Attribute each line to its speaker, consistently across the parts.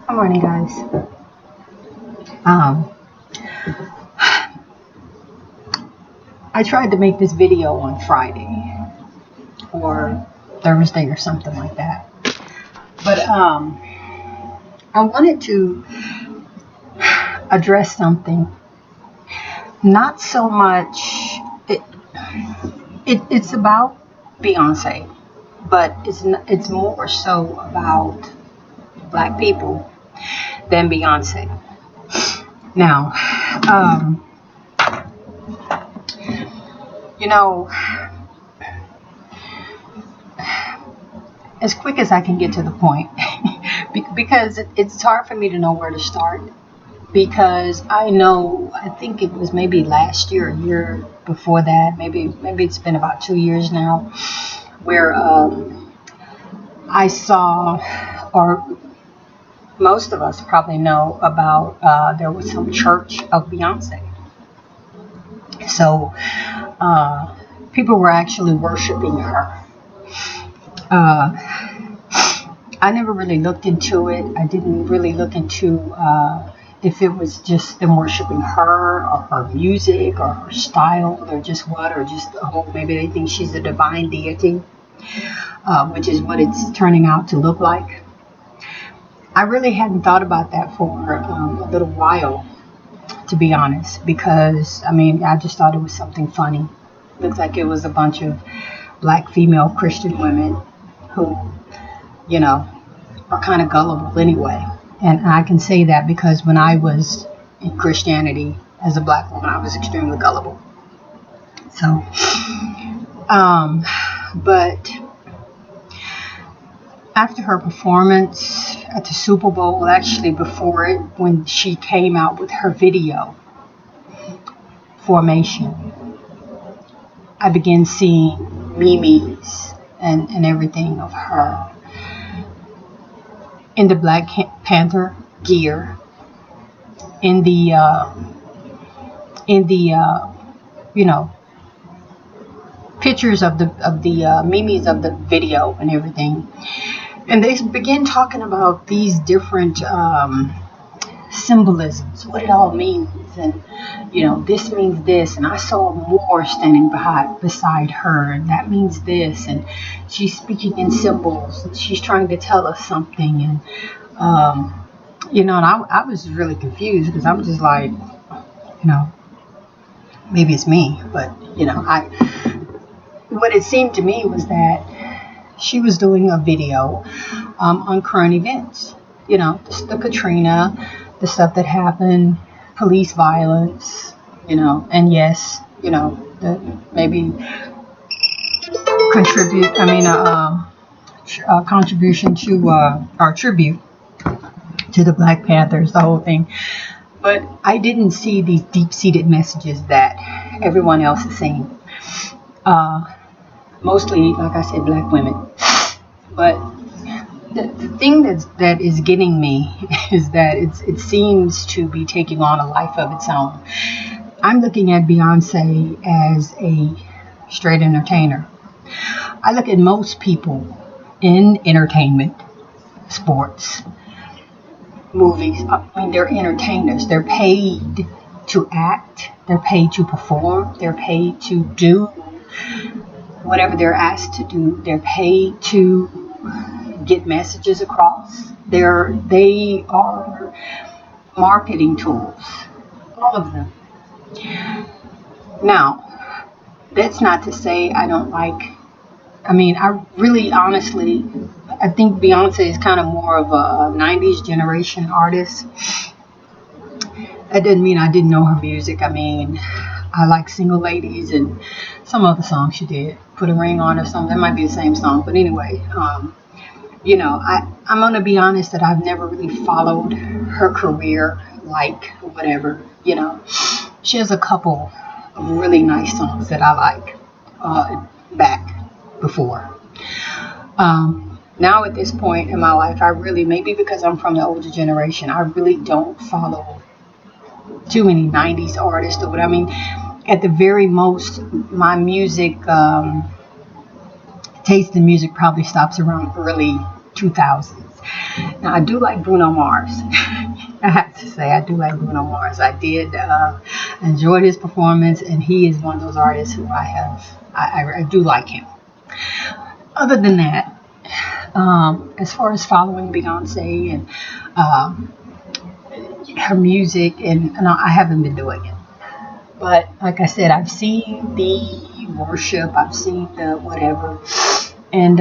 Speaker 1: Good morning, guys. Um, I tried to make this video on Friday or Thursday or something like that, but I wanted to address something. Not so much. It's about Beyonce, but it's more so about Black people than Beyonce. Now, you know, as quick as I can get to the point, because it's hard for me to know where to start. Because I think it was maybe last year, a year before that, maybe it's been about 2 years now, where I saw, or most of us probably know about, there was some church of Beyonce. So people were actually worshiping her. I never really looked into it. I didn't really look into if it was just them worshiping her or her music or her style or just what, or just maybe they think she's a divine deity, which is what it's turning out to look like. I really hadn't thought about that for a little while, to be honest, because I just thought it was something funny. Looked like it was a bunch of Black female Christian women who, are kind of gullible anyway. And I can say that because when I was in Christianity as a Black woman, I was extremely gullible. So, but after her performance at the Super Bowl, actually before it, when she came out with her video, Formation, I began seeing memes and everything of her in the Black Panther gear, in the pictures of the memes of the video and everything, and they began talking about these different symbolisms, what it all means, and this means this, and I saw more standing beside her, and that means this, and she's speaking in symbols, and she's trying to tell us something, and and I was really confused because I'm just like, maybe it's me, but what it seemed to me was that she was doing a video on current events, the Katrina, the stuff that happened, police violence, and yes, maybe contribution to our tribute to the Black Panthers, the whole thing. But I didn't see these deep-seated messages that everyone else is seeing. Mostly, like I said, Black women. But the thing that is getting me is that it seems to be taking on a life of its own. I'm looking at Beyonce as a straight entertainer. I look at most people in entertainment, sports, movies. They're entertainers. They're paid to act. They're paid to perform. They're paid to do whatever they're asked to do. They're paid to get messages across. They are marketing tools, all of them. Now, that's not to say I don't like. I really, honestly, I think Beyonce is kind of more of a 90s generation artist. That didn't mean I didn't know her music. I like Single Ladies and some other songs she did. Put a Ring on or something. That might be the same song. But anyway, I'm going to be honest that I've never really followed her career like whatever, She has a couple of really nice songs that I like back before. Now at this point in my life, I really, maybe because I'm from the older generation, I really don't follow too many 90s artists or what. At the very most, my music taste in music probably stops around early 2000s. Now, I do like Bruno Mars. I have to say, I do like Bruno Mars. I did enjoy his performance, and he is one of those artists who I do like him. Other than that, as far as following Beyonce and her music, and I haven't been doing it. But like I said, I've seen the worship, I've seen the whatever, and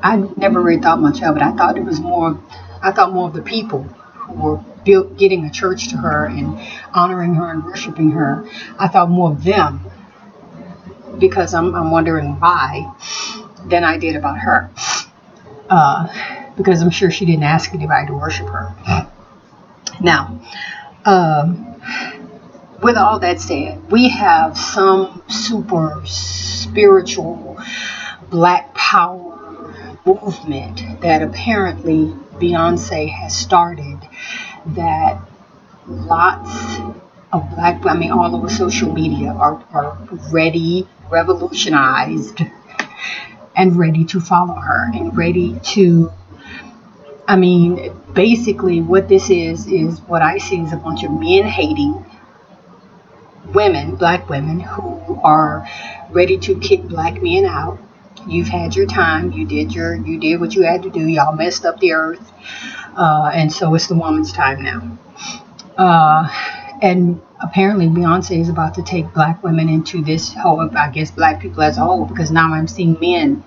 Speaker 1: I never really thought much of it. I thought more of the people who were getting a church to her and honoring her and worshiping her. I thought more of them, because I'm wondering why, than I did about her. Because I'm sure she didn't ask anybody to worship her. Now, with all that said, we have some super spiritual black power movement that apparently Beyonce has started, that lots of black women all over social media are ready, revolutionized, and ready to follow her, and ready to, basically what this is what I see is a bunch of men-hating women, black women, who are ready to kick black men out. You've had your time. You did what you had to do. Y'all messed up the earth, and so it's the woman's time now. And apparently Beyonce is about to take black women into this whole, I guess black people as a whole, because now I'm seeing men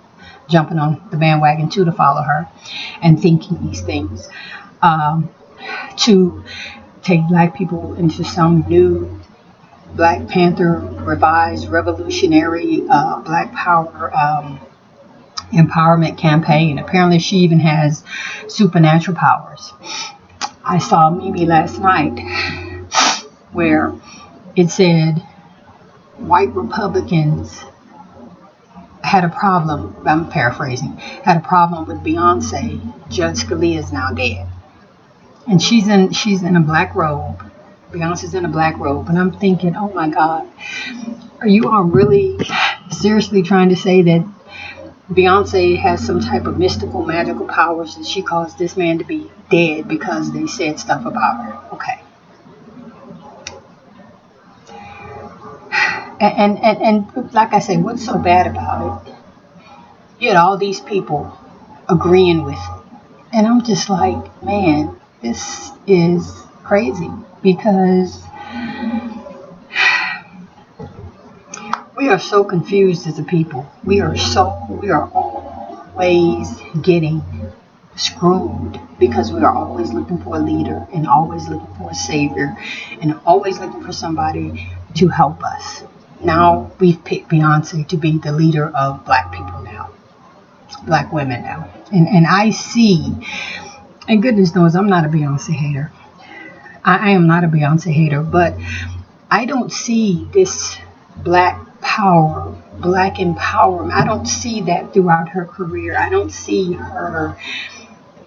Speaker 1: jumping on the bandwagon too to follow her and thinking these things, to take black people into some new Black Panther revised revolutionary black power empowerment campaign. Apparently she even has supernatural powers. I saw a meme last night where it said white Republicans had a problem, I'm paraphrasing, had a problem with Beyonce. Judge Scalia is now dead. And she's in a black robe. Beyonce's in a black robe. And I'm thinking, oh my God, are you all really seriously trying to say that Beyonce has some type of mystical, magical powers that she caused this man to be dead because they said stuff about her? Okay. And like I said, what's so bad about it? You had all these people agreeing with it. And I'm just like, man, this is crazy, because we are so confused as a people. We are always getting screwed, because we are always looking for a leader and always looking for a savior and always looking for somebody to help us. Now we've picked Beyonce to be the leader of black people now, black women now. And I see, and goodness knows I'm not a Beyonce hater. I am not a Beyonce hater, but I don't see this black power, black empowerment. I don't see that throughout her career. I don't see her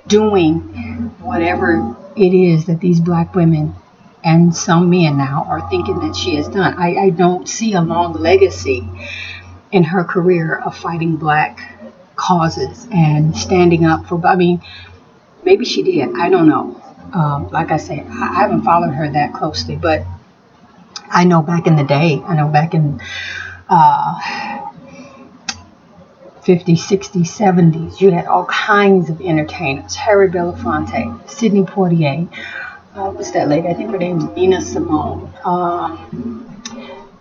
Speaker 1: doing whatever it is that these black women and some men now are thinking that she has done. I don't see a long legacy in her career of fighting black causes and standing up for, maybe she did. I don't know. Like I say, I haven't followed her that closely, but I know back in the day, back in 50s, 60s, 70s, you had all kinds of entertainers. Harry Belafonte, Sidney Poitier, what's that lady? I think her name's Nina Simone.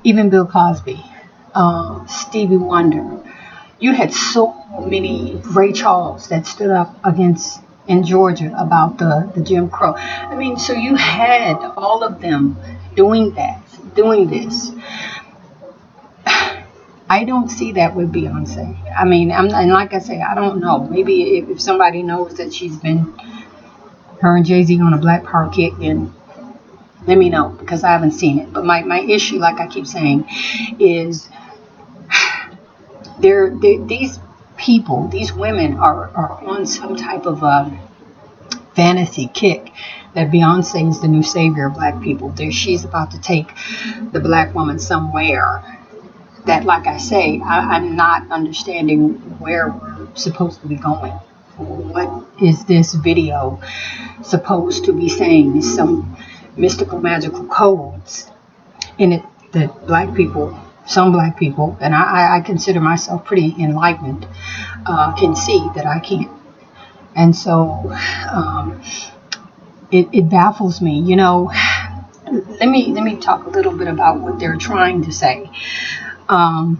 Speaker 1: Even Bill Cosby, Stevie Wonder. You had so many, Ray Charles, that stood up against in Georgia about the Jim Crow. So you had all of them doing this. I don't see that with Beyonce. And like I say, I don't know. Maybe if somebody knows that she's been, her and Jay-Z on a black power kick, then let me know, because I haven't seen it. But my issue, like I keep saying, is these people, these women are on some type of fantasy kick that Beyonce is the new savior of black people. She's about to take the black woman somewhere that, like I say, I'm not understanding where we're supposed to be going. what is this video supposed to be saying? Is some mystical, magical codes in it that some black people, and I consider myself pretty enlightened, can see that I can't. And so it baffles me. Let me talk a little bit about what they're trying to say. A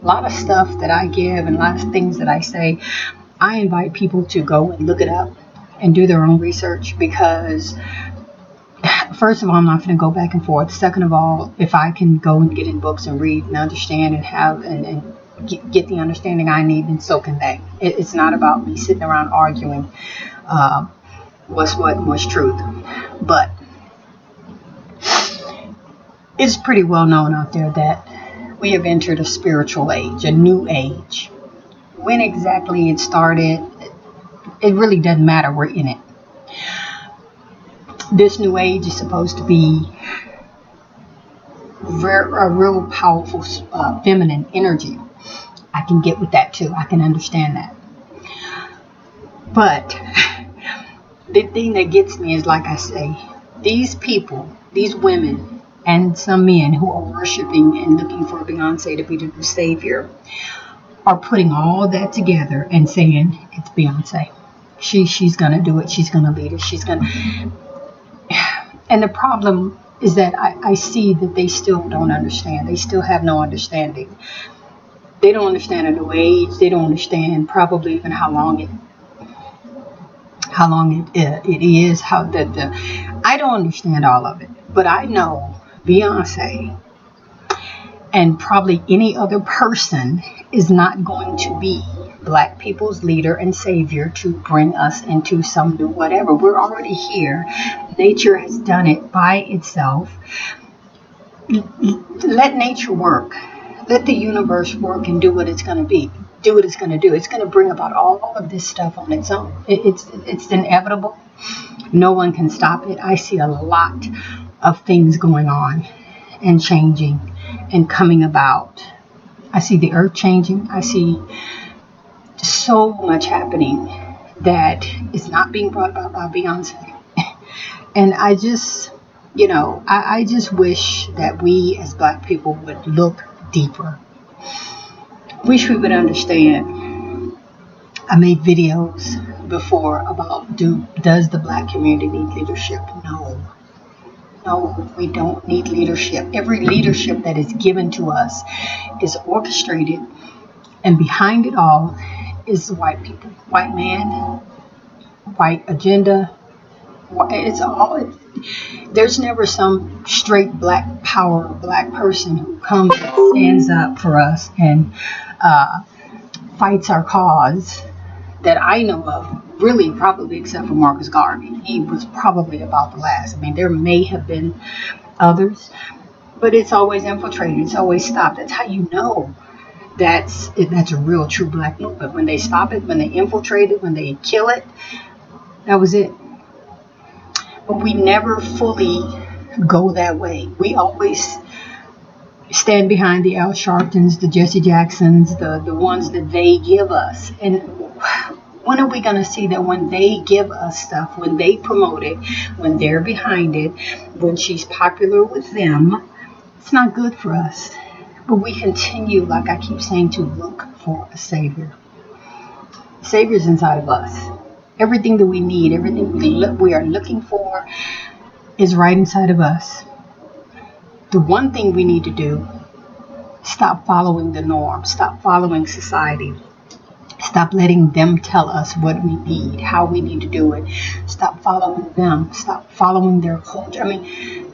Speaker 1: lot of stuff that I give and a lot of things that I say, I invite people to go and look it up and do their own research, because first of all, I'm not going to go back and forth. Second of all, if I can go and get in books and read and understand and have and get the understanding I need, and so can they. It's not about me sitting around arguing what's what and what's truth. But it's pretty well known out there that we have entered a spiritual age, a new age. When exactly it started, it really doesn't matter. We're in it. This new age is supposed to be a real powerful feminine energy. I can get with that too. I can understand that. But the thing that gets me is, like I say, these people, these women, and some men who are worshiping and looking for Beyonce to be the new savior, are putting all that together and saying it's Beyonce. She's gonna do it. She's gonna lead us. She's gonna. And the problem is that I see that they still don't understand. They still have no understanding. They don't understand a new age. They don't understand probably even how long it is. I don't understand all of it, but I know Beyonce and probably any other person is not going to be black people's leader and savior to bring us into some new whatever. We're already here. Nature has done it by itself. Let nature work. Let the universe work and do what it's going to be. Do what it's going to do. It's going to bring about all of this stuff on its own. It's inevitable. No one can stop it. I see a lot of things going on and changing and coming about. I see the earth changing. I see so much happening that is not being brought about by Beyonce. And I just wish that we as black people would look deeper. Wish we would understand. I made videos before about does the black community need leadership? No, we don't need leadership. Every leadership that is given to us is orchestrated, and behind it all is the white people, white man, white agenda. There's never some straight black power, black person who comes and stands up for us and fights our cause that I know of. Really, probably except for Marcus Garvey. He was probably about the last. I mean, there may have been others, but it's always infiltrated. It's always stopped. That's how you know that's a real, true black movement. When they stop it, when they infiltrate it, when they kill it, that was it. But we never fully go that way. We always stand behind the Al Sharptons, the Jesse Jacksons, the ones that they give us. And when are we going to see that when they give us stuff, when they promote it, when they're behind it, when she's popular with them, it's not good for us. But we continue, like I keep saying, to look for a savior. Savior's inside of us. Everything that we need, everything we are looking for is right inside of us. The one thing we need to do, stop following the norm, stop following society. Stop letting them tell us what we need, how we need to do it. Stop following them. Stop following their culture. I mean,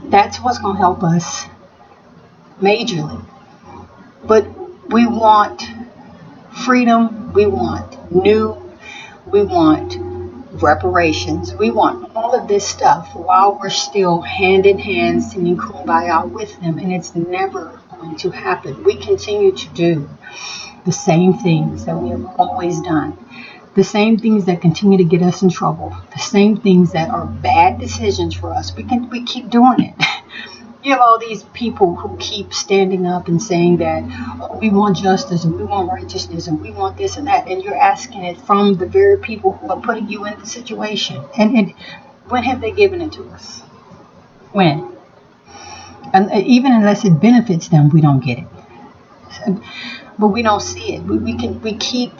Speaker 1: that's what's going to help us majorly. But we want freedom. We want we want reparations. We want all of this stuff while we're still hand in hand singing Kumbaya with them. And it's never going to happen. We continue to do the same things that we have always done, the same things that continue to get us in trouble, the same things that are bad decisions for us. We keep doing it, You have all these people who keep standing up and saying that, oh, we want justice and we want righteousness and we want this and that, and you're asking it from the very people who are putting you in the situation. And when have they given it to us? When? And even unless it benefits them, we don't get it. So, but we don't see it. We keep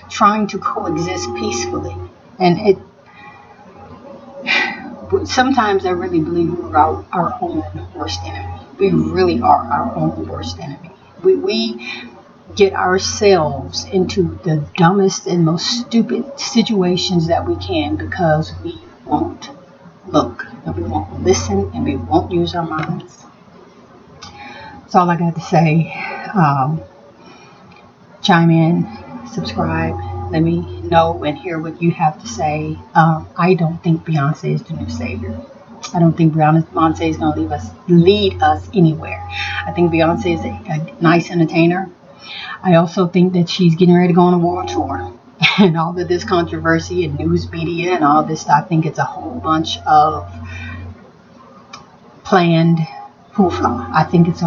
Speaker 1: trying to coexist peacefully, and sometimes I really believe we're our own worst enemy. We really are our own worst enemy. We get ourselves into the dumbest and most stupid situations that we can because we won't look, and we won't listen, and we won't use our minds. That's all I got to say. Chime in, subscribe. Let me know and hear what you have to say. I don't think Beyonce is the new savior. I don't think Beyonce is going to lead us anywhere. I think Beyonce is a nice entertainer. I also think that she's getting ready to go on a world tour. And all of this controversy and news media and all this stuff, I think it's a whole bunch of planned hoopla. I think it's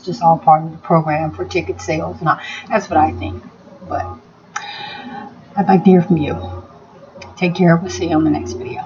Speaker 1: just all part of the program for ticket sales. And that's what I think. But I'd like to hear from you. Take care. We'll see you on the next video.